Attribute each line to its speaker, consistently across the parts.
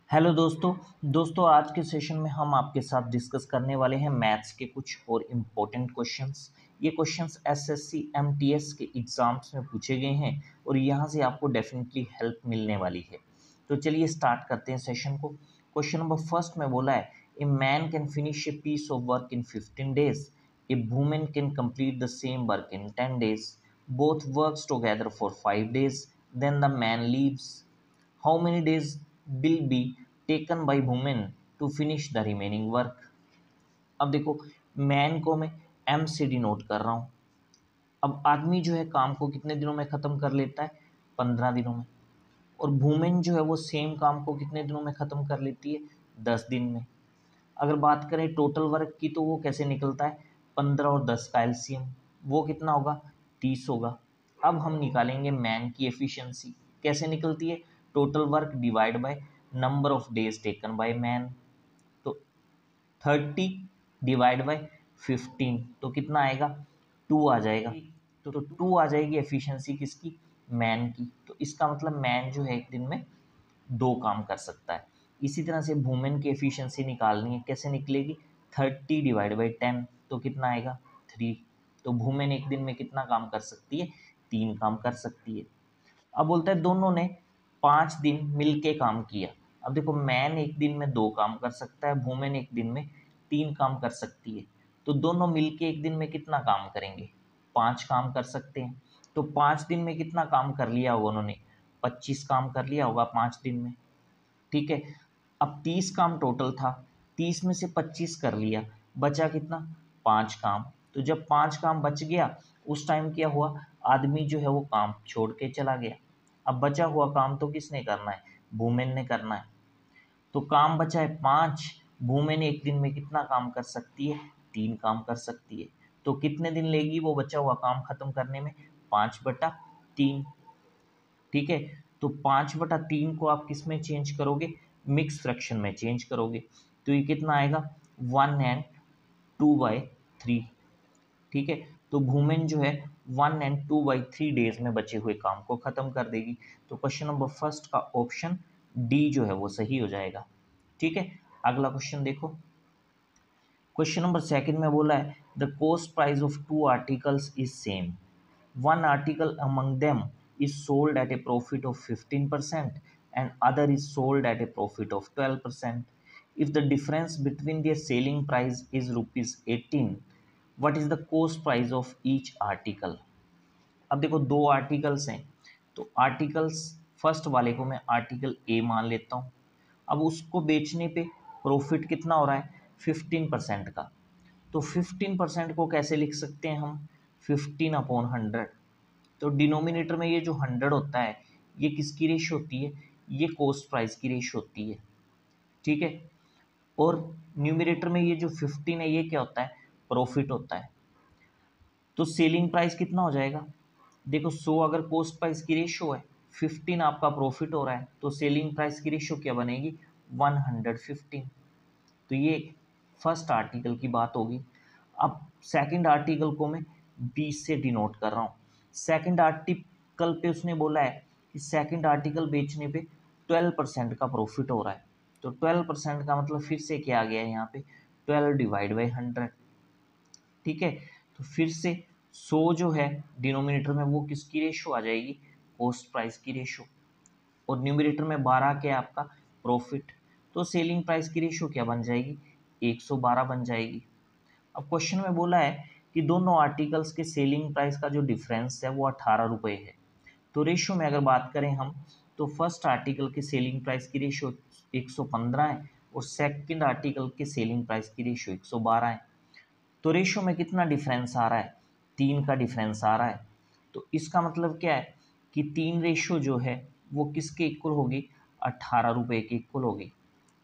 Speaker 1: Hello दोस्तों आज के सेशन में हम आपके साथ डिस्कस करने वाले हैं मैथ्स के कुछ और इम्पोर्टेंट क्वेश्चंस। ये क्वेश्चंस एसएससी एमटीएस के एग्जाम्स में पूछे गए हैं और यहाँ से आपको डेफिनेटली हेल्प मिलने वाली है। तो चलिए स्टार्ट करते हैं सेशन को। क्वेश्चन नंबर फर्स्ट में बोला है a man can finish a piece of work in 15 days, a women can complete the same work in 10 days, both works together for 5 days, then the man leaves. How many days will be taken by women to finish the remaining work? अब देखो, man को मैं M से denote कर रहा हूँ। अब आदमी जो है काम को कितने दिनों में ख़त्म कर लेता है? 15 दिनों में। और वुमेन जो है वो सेम काम को कितने दिनों में ख़त्म कर लेती है? 10 दिन में। अगर बात करें टोटल वर्क की तो वो कैसे निकलता है? 15 और 10 का एलसीएम, वो कितना होगा? 30 होगा। अब हम निकालेंगे मैन की एफिशिएंसी। कैसे निकलती है? Total work divide by number of days taken by man. तो 30 डिवाइड बाय 15 तो कितना आएगा? 2 आ जाएगा। तो 2 आ जाएगी एफिशिएंसी किसकी? मैन की। तो इसका मतलब मैन जो है एक दिन में 2 काम कर सकता है। इसी तरह से वुमेन की एफिशिएंसी निकालनी है। कैसे निकलेगी? 30 डिवाइड बाई 10 तो कितना आएगा? 3। तो वुमेन एक दिन में कितना काम कर सकती है? 3 काम कर सकती है। अब बोलता है दोनों ने 5 दिन मिल के काम किया। अब देखो, मैन एक दिन में 2 काम कर सकता है, वुमेन एक दिन में 3 काम कर सकती है। तो दोनों मिल के एक दिन में कितना काम करेंगे? 5 काम कर सकते हैं। तो 5 दिन में कितना काम कर लिया होगा उन्होंने? 25 काम कर लिया होगा 5 दिन में। ठीक है। अब 30 काम टोटल था, 30 में से 25 कर लिया, बचा कितना? 5 काम। तो जब 5 काम बच गया उस टाइम क्या हुआ? आदमी जो है वो काम छोड़ के चला गया। अब बचा हुआ काम तो किसने करना है? वुमेन ने करना है। तो काम बचा है 5। वुमेन एक दिन में कितना काम कर सकती है? 3 काम कर सकती है। तो कितने दिन लेगी वो बचा हुआ काम खत्म करने में? 5/3। ठीक है। तो 5/3 को आप किस में चेंज करोगे? मिक्स फ्रैक्शन में चेंज करोगे। तो ये कितना आएगा? 1/2/3। ठीक है। तो वुमेन जो है 1/2/3 डेज में बचे हुए काम को खत्म कर देगी। तो क्वेश्चन नंबर फर्स्ट का ऑप्शन डी जो है वो सही हो जाएगा। ठीक है। अगला क्वेश्चन देखो। क्वेश्चन नंबर सेकंड में बोला है the cost price of 2 articles is same, one article among them is sold at a profit of 15% and other is sold at a profit of 12%. If the difference between their selling price is rupees 18, what is the cost price of each article? अब देखो, 2 articles हैं। तो articles first वाले को मैं article a मान लेता हूँ। अब उसको बेचने पे प्रॉफिट कितना हो रहा है? 15% का। तो 15% को कैसे लिख सकते हैं हम? 15/100। तो डिनोमिनेटर में ये जो 100 होता है ये किसकी रेशो होती है? ये कॉस्ट प्राइस की रेशो होती है। ठीक है। और न्यूमिनेटर में ये जो 15 है ये क्या होता है? प्रॉफिट होता है। तो सेलिंग प्राइस कितना हो जाएगा? देखो, 100 अगर कॉस्ट प्राइस की रेशो है, 15 आपका प्रॉफिट हो रहा है, तो सेलिंग प्राइस की रेशो क्या बनेगी? 115। तो ये फर्स्ट आर्टिकल की बात होगी। अब सेकंड आर्टिकल को मैं 20 से डिनोट कर रहा हूँ। सेकंड आर्टिकल पे उसने बोला है कि सेकंड आर्टिकल बेचने पे 12% का प्रॉफिट हो रहा है। तो 12% का मतलब फिर से क्या आ गया है यहाँ पे? 12 डिवाइड बाई 100। ठीक है। तो फिर से 100 जो है डिनोमिनेटर में वो किसकी रेशो आ जाएगी? कॉस्ट प्राइस की रेशो। और न्यूमिनेटर में 12 क्या है आपका? प्रॉफिट। तो सेलिंग प्राइस की रेशो क्या बन जाएगी? 112 बन जाएगी। अब क्वेश्चन में बोला है कि दोनों आर्टिकल्स के सेलिंग प्राइस का जो डिफरेंस है वो 18 रुपये है। तो रेशो में अगर बात करें हम, तो फर्स्ट आर्टिकल के सेलिंग प्राइस की रेशो 115 है और सेकंड आर्टिकल के सेलिंग प्राइस की रेशो 112 है। तो रेशो में कितना डिफरेंस आ रहा है? 3 का डिफरेंस आ रहा है। तो इसका मतलब क्या है कि 3 रेशो जो है वो किसके इक्वल होगी? 18 रुपये के इक्वल होगी।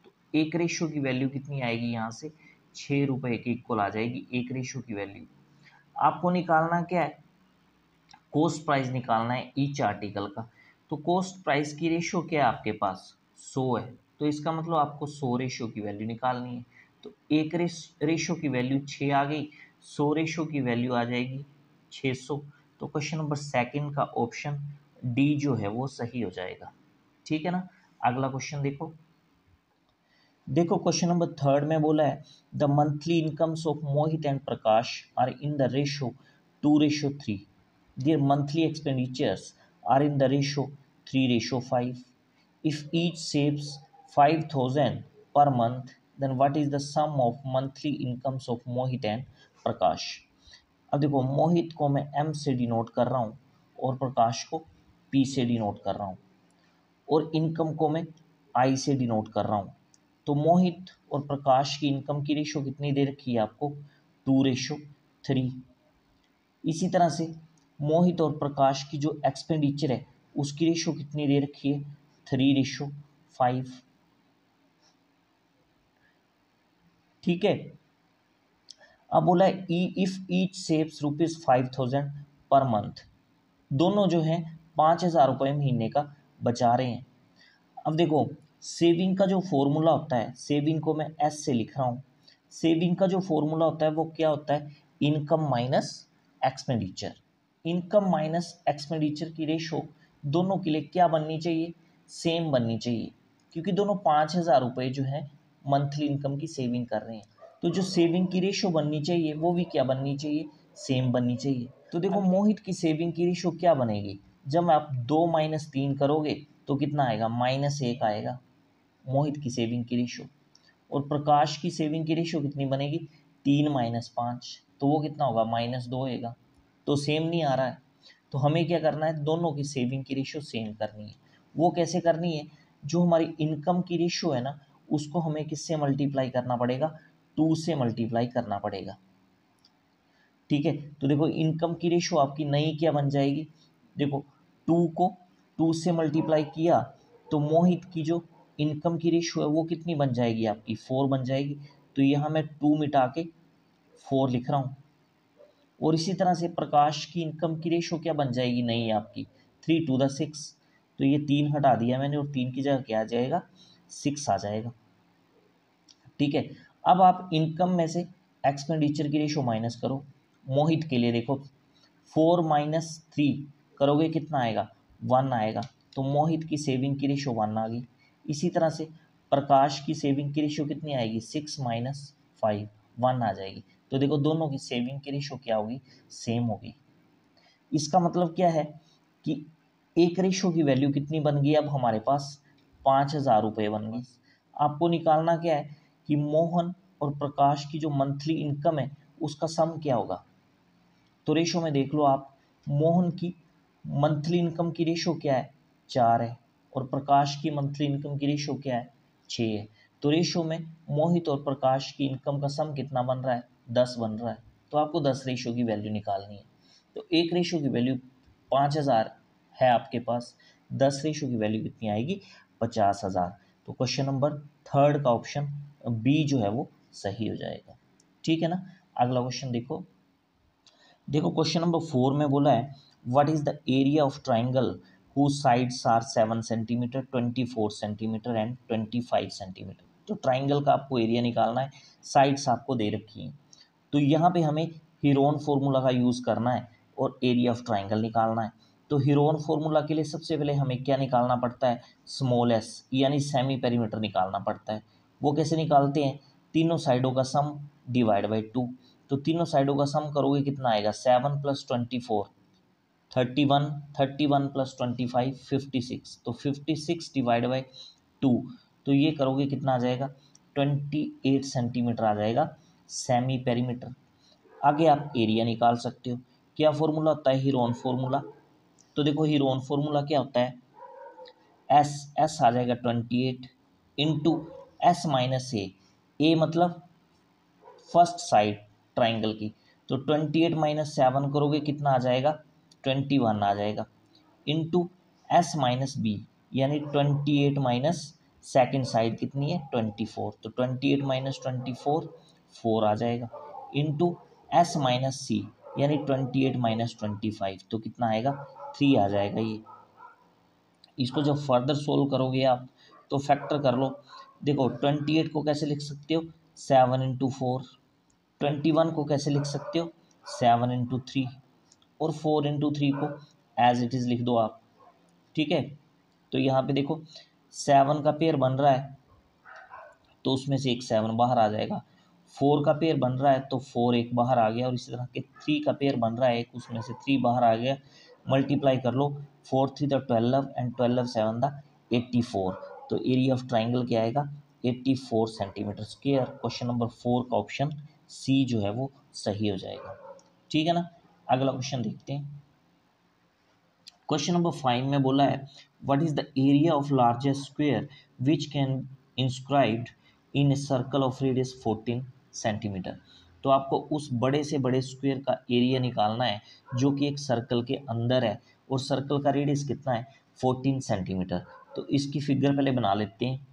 Speaker 1: तो एक रेशो की वैल्यू कितनी आएगी यहाँ से? 6 रुपये के इक्वल आ जाएगी एक रेशो की वैल्यू। आपको निकालना क्या है? कॉस्ट प्राइस निकालना है ईच आर्टिकल का। तो कॉस्ट प्राइस की रेशो क्या है आपके पास? 100 है। तो इसका मतलब आपको 100 रेशो की वैल्यू निकालनी है। तो एक रेशो की वैल्यू 6 आ गई, 100 रेशो की वैल्यू आ जाएगी 600। तो क्वेश्चन नंबर सेकंड का ऑप्शन डी जो है वो सही हो जाएगा। ठीक है ना। अगला क्वेश्चन देखो। देखो क्वेश्चन नंबर थर्ड में बोला है the monthly incomes of Mohit and Prakash are in the ratio 2:3. Their monthly expenditures are in the ratio 3:5. If each saves 5,000 per month then what is the sum of monthly incomes of Mohit and Prakash. अब देखो मोहित को मैं M से denote कर रहा हूँ और प्रकाश को पी से डिनोट कर रहा हूँ और इनकम को मैं आई से डिनोट कर रहा हूँ. तो मोहित और प्रकाश की इनकम की रेशो कितनी दे रखी है आपको 2:3. इसी तरह से मोहित और प्रकाश की जो एक्सपेंडिचर है उसकी रेशो कितनी दे रखी है 3:5. ठीक है. अब बोला है if each saves ₹5,000 per month. दोनों जो हैं 5,000 रुपये महीने का बचा रहे हैं. अब देखो सेविंग का जो फॉर्मूला होता है, सेविंग को मैं एस से लिख रहा हूँ. सेविंग का जो फॉर्मूला होता है वो क्या होता है, income minus expenditure. Income minus expenditure की रेशो दोनों के लिए क्या बननी चाहिए, सेम बननी चाहिए, क्योंकि दोनों 5,000 रुपये जो है मंथली इनकम की सेविंग कर रहे हैं. तो जो सेविंग की रेशो बननी चाहिए वो भी क्या बननी चाहिए, सेम बननी चाहिए. तो देखो मोहित की सेविंग की रेशो क्या बनेगी, जब आप 2 - 3 करोगे तो कितना आएगा, -1 आएगा मोहित की सेविंग की रेशो. और प्रकाश की सेविंग की रेशो कितनी बनेगी, 3 - 5, तो वो कितना होगा, -2 होगा. तो सेम नहीं आ रहा है. तो हमें क्या करना है, दोनों की सेविंग की रेशो सेम करनी है. वो कैसे करनी है, जो हमारी इनकम की रेशो है ना उसको हमें किससे मल्टीप्लाई करना पड़ेगा, 2 से मल्टीप्लाई करना पड़ेगा. ठीक है. तो देखो इनकम की रेशो आपकी नई क्या बन जाएगी, देखो 2 को 2 से मल्टीप्लाई किया तो मोहित की जो इनकम की रेशो है वो कितनी बन जाएगी आपकी, 4 बन जाएगी. तो यहाँ मैं 2 मिटा के 4 लिख रहा हूँ. और इसी तरह से प्रकाश की इनकम की रेशो क्या बन जाएगी नई आपकी, 3 to the 6. तो ये 3 हटा दिया मैंने और 3 की जगह क्या आ जाएगा, 6 आ जाएगा. ठीक है. अब आप इनकम में से एक्सपेंडिचर की रेशो माइनस करो. मोहित के लिए देखो 4 - 3 करोगे कितना आएगा, 1 आएगा. तो मोहित की सेविंग की रेशो 1 आ गई. इसी तरह से प्रकाश की सेविंग की रेशो कितनी आएगी, 6 - 5, 1 आ जाएगी. तो देखो दोनों की सेविंग की रेशो क्या होगी, सेम होगी. इसका मतलब क्या है कि एक रेशो की वैल्यू कितनी बन गई, अब हमारे पास 5,000 रुपये बन गई. आपको निकालना क्या है कि मोहन और प्रकाश की जो मंथली इनकम है उसका सम क्या होगा. तो रेशो में देख लो आप, मोहन की मंथली इनकम की रेशो क्या है, 4 है. और प्रकाश की मंथली इनकम की रेशो क्या है, 6 है. तो रेशो में मोहित और प्रकाश की इनकम का सम कितना बन रहा है, 10 बन रहा है. तो आपको 10 रेशो की वैल्यू निकालनी है. तो एक रेशो की वैल्यू 5,000 है आपके पास, 10 रेशो की वैल्यू कितनी आएगी, 50,000. तो क्वेश्चन नंबर थर्ड का ऑप्शन बी जो है वो सही हो जाएगा. ठीक है ना. अगला क्वेश्चन देखो. देखो क्वेश्चन नंबर 4 में बोला है what is the area of triangle whose sides are 7 centimetre, 24 centimetre and 25 centimetre. तो ट्राइंगल का आपको एरिया निकालना है, साइड्स आपको दे रखी हैं. तो यहाँ पे हमें हीरोन फार्मूला का यूज़ करना है और एरिया ऑफ ट्राइंगल निकालना है. तो हीरोन फार्मूला के लिए सबसे पहले हमें क्या निकालना पड़ता है, स्मॉल एस यानी सेमी पेरीमीटर निकालना पड़ता है. वो कैसे निकालते हैं, तीनों साइडों का सम डिवाइड बाई 2. तो तीनों साइडों का सम करोगे कितना आएगा, 7 + 24 31, 31 + 25 56. तो 56 डिवाइड बाई 2, तो ये करोगे कितना आ जाएगा, 28 सेंटीमीटर आ जाएगा सेमी पेरीमीटर. आगे आप एरिया निकाल सकते हो. क्या फॉर्मूला होता है, हीरोन फार्मूला. तो देखो हीरोन फार्मूला क्या होता है, एस एस आ जाएगा 28 इंटू S - A मतलब फर्स्ट साइड ट्राइंगल की. तो 28 - 7 करोगे कितना आ जाएगा, 21 आ जाएगा. इंटू S - B यानी 28 माइनस सेकेंड साइड कितनी है, 24. तो 28 - 24 4 आ जाएगा. इंटू S - C यानी 28 - 25 तो कितना आएगा, 3 आ जाएगा. ये इसको जब फर्दर सोल्व करोगे आप तो फैक्टर कर लो. देखो 28 को कैसे लिख सकते हो, 7 × 4. 21 को कैसे लिख सकते हो, 7 × 3. और 4 × 3 को एज इट इज़ लिख दो आप. ठीक है. तो यहाँ पे देखो 7 का पेयर बन रहा है तो उसमें से एक 7 बाहर आ जाएगा। 4 का पेयर बन रहा है तो 4 एक बाहर आ गया, और इसी तरह के 3 का पेयर बन रहा है एक, उसमें से 3 बाहर आ गया। मल्टीप्लाई कर लो, 4 3 द 12 एंड 12 7 द 84। तो एरिया ऑफ ट्राइंगल क्या आएगा, 84 सेंटीमीटर स्क्वायर। क्वेश्चन नंबर 4 का ऑप्शन सी जो है वो सही हो जाएगा। ठीक है ना। अगला क्वेश्चन देखते हैं। क्वेश्चन नंबर 5 में बोला है what is the area of largest square which can inscribed in a circle of radius 14 centimetre. तो आपको उस बड़े से बड़े स्क्वायर का एरिया निकालना है जो कि एक सर्कल के अंदर है, और सर्कल का रेडियस कितना है, 14 सेंटीमीटर। तो इसकी फिगर पहले बना लेते हैं।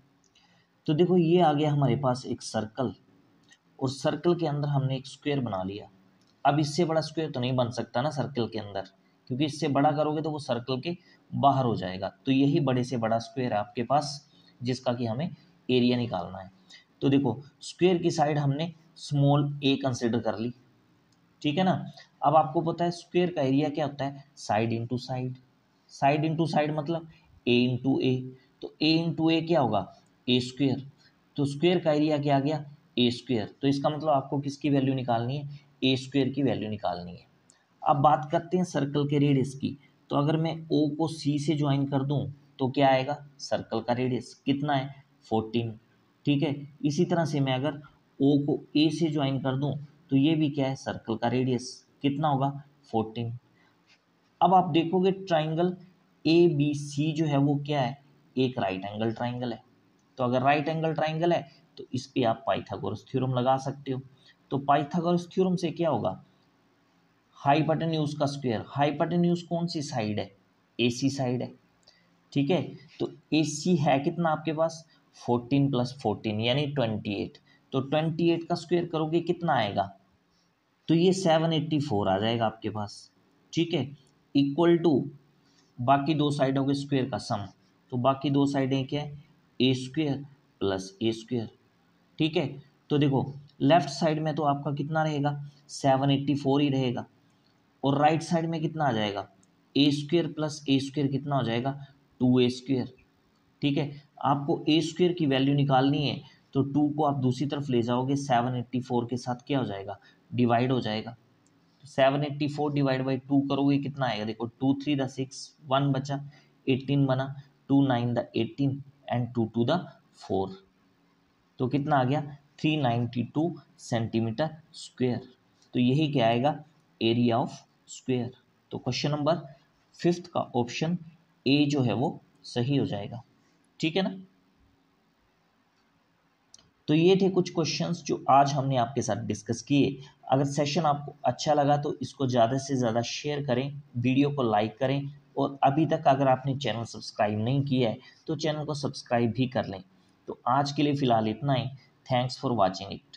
Speaker 1: तो देखो ये आ गया हमारे पास एक सर्कल, और सर्कल के अंदर हमने एक स्क्वायर बना लिया। अब इससे बड़ा स्क्वायर तो नहीं बन सकता ना सर्कल के अंदर, क्योंकि इससे बड़ा करोगे तो वो सर्कल के बाहर हो जाएगा। तो यही बड़े से बड़ा स्क्वायर है आपके पास जिसका कि हमें एरिया निकालना है। तो देखो स्क्वायर की साइड हमने स्मॉल ए कंसिडर कर ली, ठीक है ना। अब आपको पता है स्क्वायर का एरिया क्या होता है, side into side. Side into side मतलब ए इंटू ए। तो ए इंटू ए क्या होगा, ए स्क्वायर। तो स्क्वायर का एरिया क्या आ गया, ए स्क्वायर। तो इसका मतलब आपको किसकी वैल्यू निकालनी है, ए स्क्वायर की वैल्यू निकालनी है। अब बात करते हैं सर्कल के रेडियस की। तो अगर मैं ओ को सी से ज्वाइन कर दूं तो क्या आएगा, सर्कल का रेडियस कितना है, 14। ठीक है। इसी तरह से मैं अगर ओ को ए से ज्वाइन कर दूं तो ये भी क्या है, सर्कल का रेडियस कितना होगा, 14। अब आप देखोगे ट्राइंगल ए बी सी जो है वो क्या है, एक राइट एंगल ट्राइंगल है। तो अगर राइट एंगल ट्राइंगल है तो इस पे आप पाइथागोरस थ्योरम लगा सकते हो। तो पाइथागोरस थ्योरम से क्या होगा, हाइपोटेन्यूज का स्क्वायर। हाइपोटेन्यूज कौन सी साइड है, एसी साइड है। ठीक है। तो एसी है कितना आपके पास, 14 + 14 यानी 28। तो 28 का स्क्वायर करोगे कितना आएगा, तो ये 784 आ जाएगा आपके पास। ठीक है। इक्वल टू बाकी दो साइडों के स्क्वायर का सम। तो बाकी दो साइडें क्या है, ए स्क्वायर प्लस ए स्क्वायर। ठीक है। तो देखो लेफ्ट साइड में तो आपका कितना रहेगा, 784 ही रहेगा, और राइट साइड में कितना आ जाएगा, ए स्क्वायर प्लस ए स्क्वायर कितना हो जाएगा, 2a स्क्वायर। ठीक है। आपको ए स्क्वायर की वैल्यू निकालनी है तो 2 को आप दूसरी तरफ ले जाओगे, 784 के साथ क्या हो जाएगा, डिवाइड हो जाएगा। तो 784 डिवाइड बाई 2 करोगे कितना आएगा, देखो 2 3 द 6, 1 बचा, 18 बना, 2 9 द 18 एंड 2 2 द 4। तो कितना आ गया, 392 सेंटीमीटर स्क्वायर। तो यही क्या आएगा, एरिया ऑफ स्क्वायर। तो क्वेश्चन नंबर 5 का ऑप्शन ए जो है वो सही हो जाएगा। ठीक है ना। तो ये थे कुछ क्वेश्चंस जो आज हमने आपके साथ डिस्कस किए। अगर सेशन आपको अच्छा लगा तो इसको ज़्यादा से ज़्यादा शेयर करें, वीडियो को लाइक करें, और अभी तक अगर आपने चैनल सब्सक्राइब नहीं किया है तो चैनल को सब्सक्राइब भी कर लें। तो आज के लिए फ़िलहाल इतना ही। Thanks for watching it.